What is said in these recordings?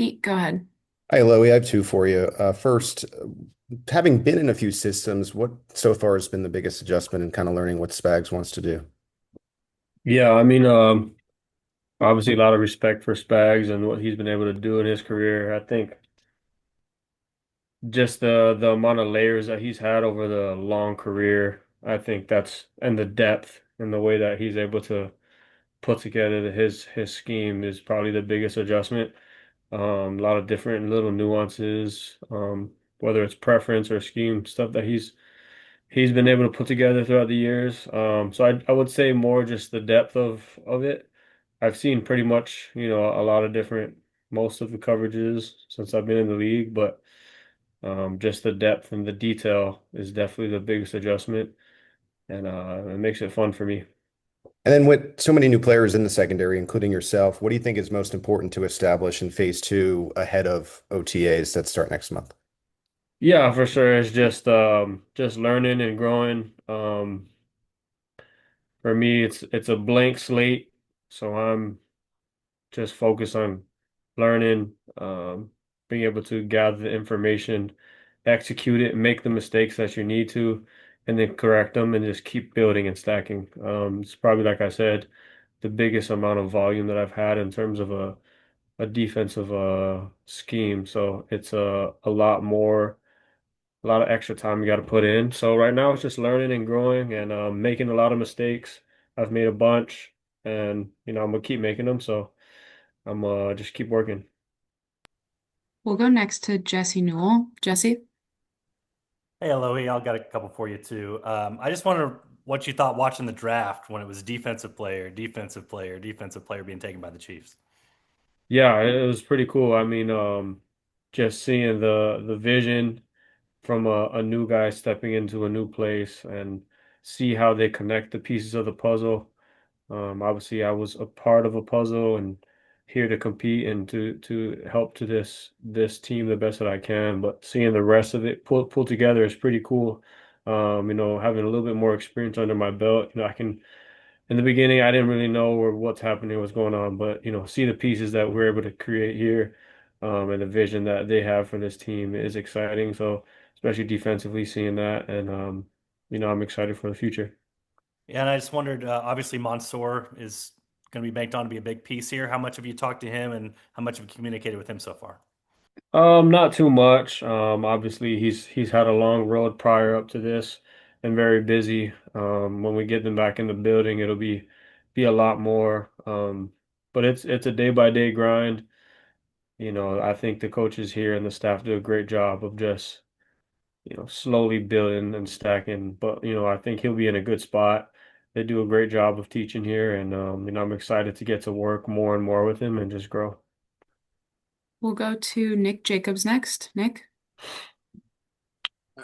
Pete, go ahead. Hi, Alohi. I have two for you. First, having been in a few systems, what so far has been the biggest adjustment in kind of learning what Spags wants to do? Yeah, obviously a lot of respect for Spags and what he's been able to do in his career. I think just the amount of layers that he's had over the long career, I think that's and the depth and the way that he's able to put together his scheme is probably the biggest adjustment. A lot of different little nuances, whether it's preference or scheme, stuff that he's been able to put together throughout the years. So I would say more just the depth of it. I've seen pretty much, a lot of different, most of the coverages since I've been in the league, but just the depth and the detail is definitely the biggest adjustment, and it makes it fun for me. And then with so many new players in the secondary, including yourself, what do you think is most important to establish in phase two ahead of OTAs that start next month? Yeah, for sure. It's just learning and growing. For me, it's a blank slate, so I'm just focused on learning, being able to gather the information, execute it, make the mistakes that you need to, and then correct them and just keep building and stacking. It's probably, like I said, the biggest amount of volume that I've had in terms of a defensive scheme. So it's a lot of extra time you got to put in. So right now it's just learning and growing and making a lot of mistakes. I've made a bunch, and I'm gonna keep making them. So I'm just keep working. We'll go next to Jesse Newell. Jesse? Hey, Alohi, I've got a couple for you too. I just wonder what you thought watching the draft when it was defensive player, defensive player, defensive player being taken by the Chiefs. Yeah, it was pretty cool. Just seeing the vision from a new guy stepping into a new place and see how they connect the pieces of the puzzle. Obviously, I was a part of a puzzle and here to compete and to help to this team the best that I can. But seeing the rest of it pull together is pretty cool. Having a little bit more experience under my belt, I can. In the beginning, I didn't really know what's happening, what's going on, but see the pieces that we're able to create here, and the vision that they have for this team is exciting. So, especially defensively, seeing that, and I'm excited for the future. Yeah, and I just wondered, obviously Mansoor is going to be banked on to be a big piece here. How much have you talked to him and how much have you communicated with him so far? Not too much. Obviously he's had a long road prior up to this and very busy. When we get them back in the building, it'll be a lot more. But it's a day by day grind. I think the coaches here and the staff do a great job of just, slowly building and stacking. But, I think he'll be in a good spot. They do a great job of teaching here, and I'm excited to get to work more and more with him and just grow. We'll go to Nick Jacobs next. Nick?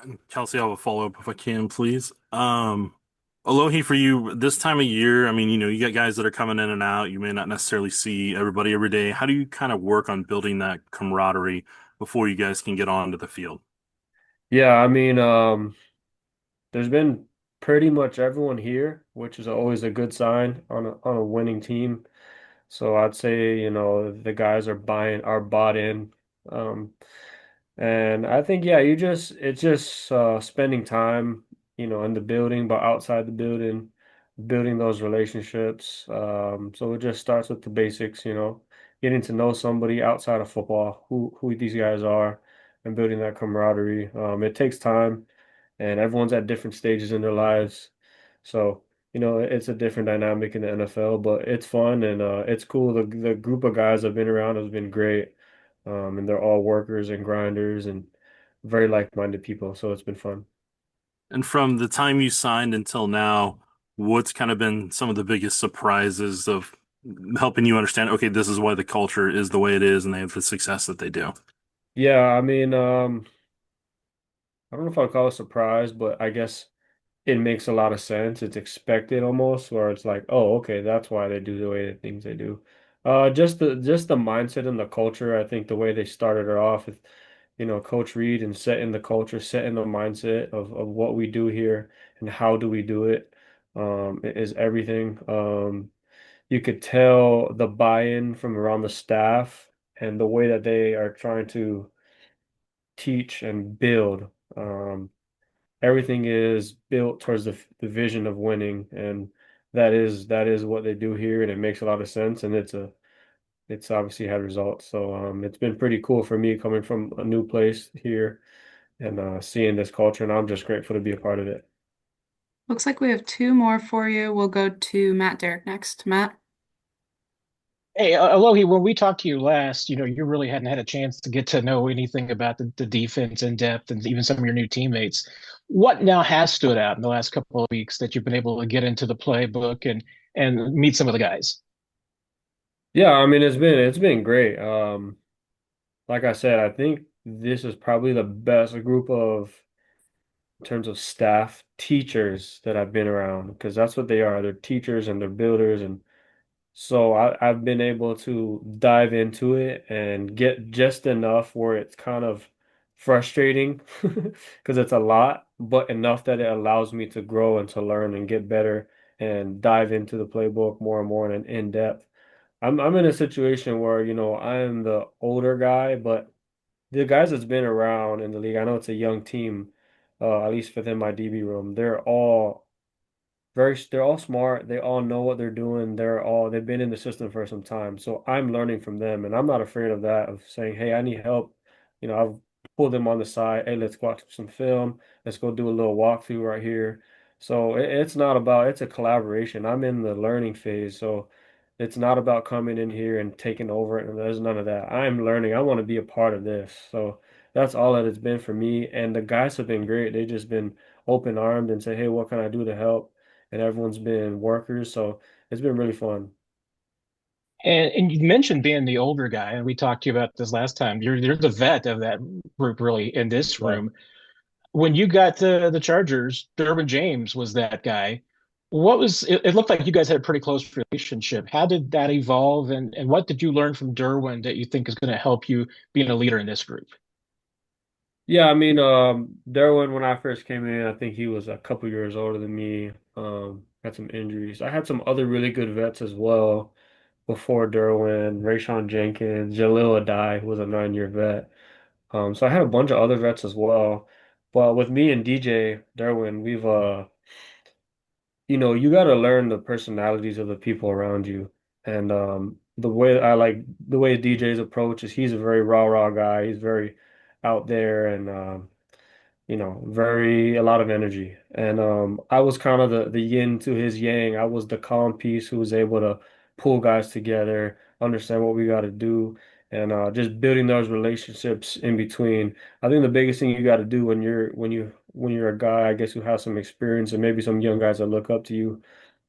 And Kelsey, I have a follow-up if I can, please. Alohi, for you, this time of year, I mean, you got guys that are coming in and out. You may not necessarily see everybody every day. How do you kind of work on building that camaraderie before you guys can get onto the field? Yeah, there's been pretty much everyone here, which is always a good sign on a winning team. So I'd say, the guys are bought in. Um, and I think, yeah, it's just spending time, in the building, but outside the building, building those relationships. So it just starts with the basics, getting to know somebody outside of football, who these guys are, and building that camaraderie. It takes time, and everyone's at different stages in their lives. So, it's a different dynamic in the NFL, but it's fun and it's cool. The group of guys I've been around has been great. And they're all workers and grinders and very like-minded people, so it's been fun. And from the time you signed until now, what's kind of been some of the biggest surprises of helping you understand, okay, this is why the culture is the way it is and they have the success that they do? Yeah, I don't know if I'd call it a surprise, but I guess it makes a lot of sense. It's expected almost, where it's like, oh, okay, that's why they do the way the things they do. Just the mindset and the culture. I think the way they started it off with, Coach Reed and setting the culture, setting the mindset of what we do here and how do we do it, is everything. You could tell the buy-in from around the staff and the way that they are trying to teach and build. Um, Everything is built towards the vision of winning, and that is what they do here, and it makes a lot of sense, and it's obviously had results. So it's been pretty cool for me coming from a new place here and seeing this culture, and I'm just grateful to be a part of it. Looks like we have two more for you. We'll go to Matt Derrick next. Matt. Hey, Alohi, when we talked to you last, you really hadn't had a chance to get to know anything about the defense in depth and even some of your new teammates. What now has stood out in the last couple of weeks that you've been able to get into the playbook and meet some of the guys? Yeah, I mean it's been great. Like I said, I think this is probably the best group of in terms of staff teachers that I've been around because that's what they are. They're teachers and they're builders, and so I've been able to dive into it and get just enough where it's kind of frustrating because it's a lot, but enough that it allows me to grow and to learn and get better and dive into the playbook more and more and in depth. I'm in a situation where, I'm the older guy, but the guys that's been around in the league, I know it's a young team, at least within my DB room, they're all smart. They all know what they're doing. They've been in the system for some time. So I'm learning from them and I'm not afraid of that, of saying, hey, I need help. I've pulled them on the side. Hey, let's watch some film. Let's go do a little walkthrough right here. So it's not about, it's a collaboration. I'm in the learning phase. So it's not about coming in here and taking over it. And there's none of that. I'm learning. I want to be a part of this. So that's all that it's been for me. And the guys have been great. They've just been open armed and say, hey, what can I do to help? And everyone's been workers, so it's been really fun. And you mentioned being the older guy, and we talked to you about this last time. You're the vet of that group, really, in this Right. room. When you got to the Chargers, Derwin James was that guy. It looked like you guys had a pretty close relationship. How did that evolve, and what did you learn from Derwin that you think is going to help you being a leader in this group? Yeah, I mean, Derwin, when I first came in, I think he was a couple years older than me. Had some injuries. I had some other really good vets as well before Derwin, Rayshawn Jenkins, Jalil Adai, who was a 9-year vet. So I had a bunch of other vets as well. But with me and DJ Derwin, you got to learn the personalities of the people around you. And the way DJ's approach is he's a very rah-rah guy. He's very out there and very a lot of energy. And I was kind of the yin to his yang. I was the calm piece who was able to pull guys together, understand what we got to do, and just building those relationships in between. I think the biggest thing you got to do when you're a guy, I guess, who has some experience and maybe some young guys that look up to you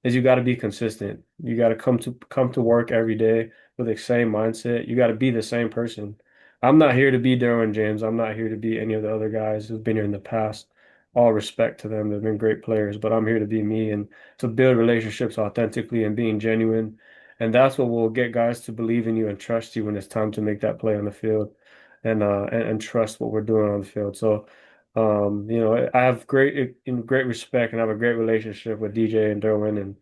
is you got to be consistent. You got to come to work every day with the same mindset. You got to be the same person. I'm not here to be Derwin James. I'm not here to be any of the other guys who've been here in the past. All respect to them. They've been great players, but I'm here to be me and to build relationships authentically and being genuine. And that's what will get guys to believe in you and trust you when it's time to make that play on the field and trust what we're doing on the field. So I have great respect and I have a great relationship with DJ and Derwin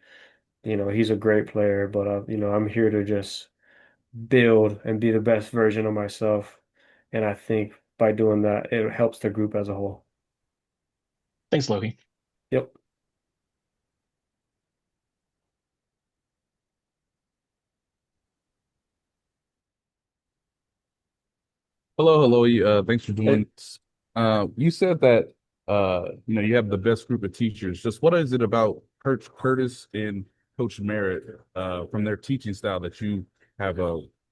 and he's a great player, but I'm here to just build and be the best version of myself. And I think by doing that, it helps the group as a whole. Thanks, Lohi. Yep. Hello. Thanks for Hey, doing this. You said that you have the best group of teachers. Just what is it about Coach Curtis and Coach Merritt from their teaching style that you have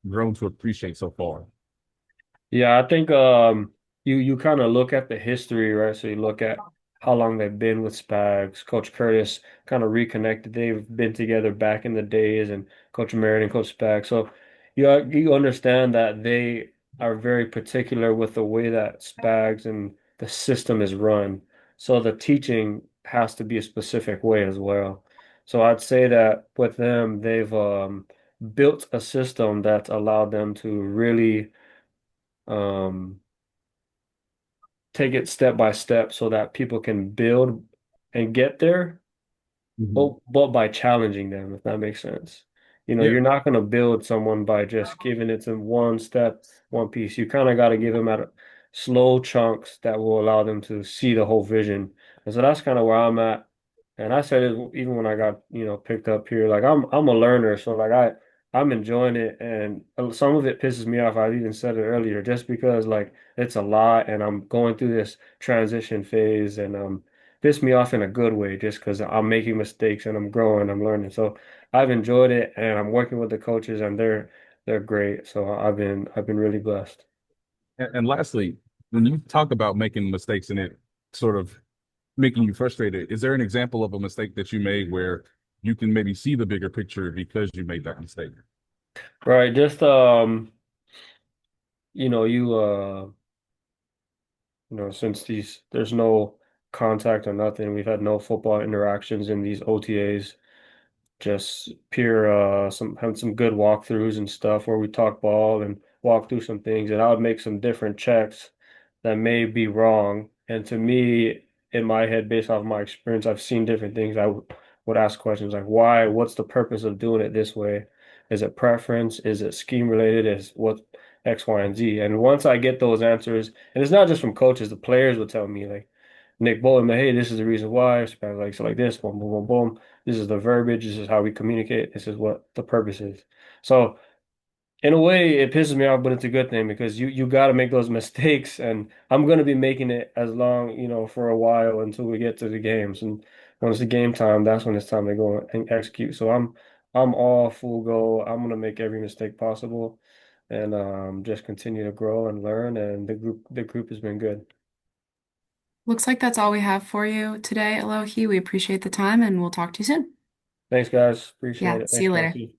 grown to appreciate so far? yeah, I think you kind of look at the history, right? So you look at how long they've been with Spags. Coach Curtis kind of reconnected. They've been together back in the days, and Coach Merritt and Coach Spags. So you understand that they are very particular with the way that Spags and the system is run. So the teaching has to be a specific way as well. So I'd say that with them, they've built a system that's allowed them to really um, take it step by step so that people can build and get there, Mhm. but by challenging them, if that makes sense. You know, Yeah. you're not going to build someone by just giving it to one step, one piece. You kind of got to give them at slow chunks that will allow them to see the whole vision. And so that's kind of where I'm at. And I said it even when I got, picked up here. Like I'm a learner, so like I'm enjoying it, and some of it pisses me off. I even said it earlier, just because like it's a lot, and I'm going through this transition phase, and piss me off in a good way, just because I'm making mistakes and I'm growing, I'm learning. So I've enjoyed it, and I'm working with the coaches, and they're great. So I've been really blessed. And lastly, when you talk about making mistakes and it sort of making you frustrated, is there an example of a mistake that you made where you can maybe see the bigger picture because you made that mistake? Right, just you know, you since there's no contact or nothing, we've had no football interactions in these OTAs. Just pure some having some good walkthroughs and stuff where we talk ball and walk through some things, and I would make some different checks that may be wrong. And to me, in my head, based off my experience, I've seen different things. I would ask questions like why, what's the purpose of doing it this way? Is it preference? Is it scheme related? Is what X, Y, and Z? And once I get those answers, and it's not just from coaches, the players will tell me like Nick Bolton, hey, this is the reason why. Spanish like so like this, boom, boom, boom, boom. This is the verbiage. This is how we communicate. This is what the purpose is. So in a way, it pisses me off, but it's a good thing because you got to make those mistakes, and I'm gonna be making it as long, for a while until we get to the games. And when it's the game time, that's when it's time to go and execute. So I'm all full go. I'm gonna make every mistake possible, and just continue to grow and learn. And the group has been good. Looks like that's all we have for you today, Alohi. We appreciate the time and we'll talk to you soon. Thanks, guys. Appreciate Yeah, it. see Thanks, you later. Kelsey.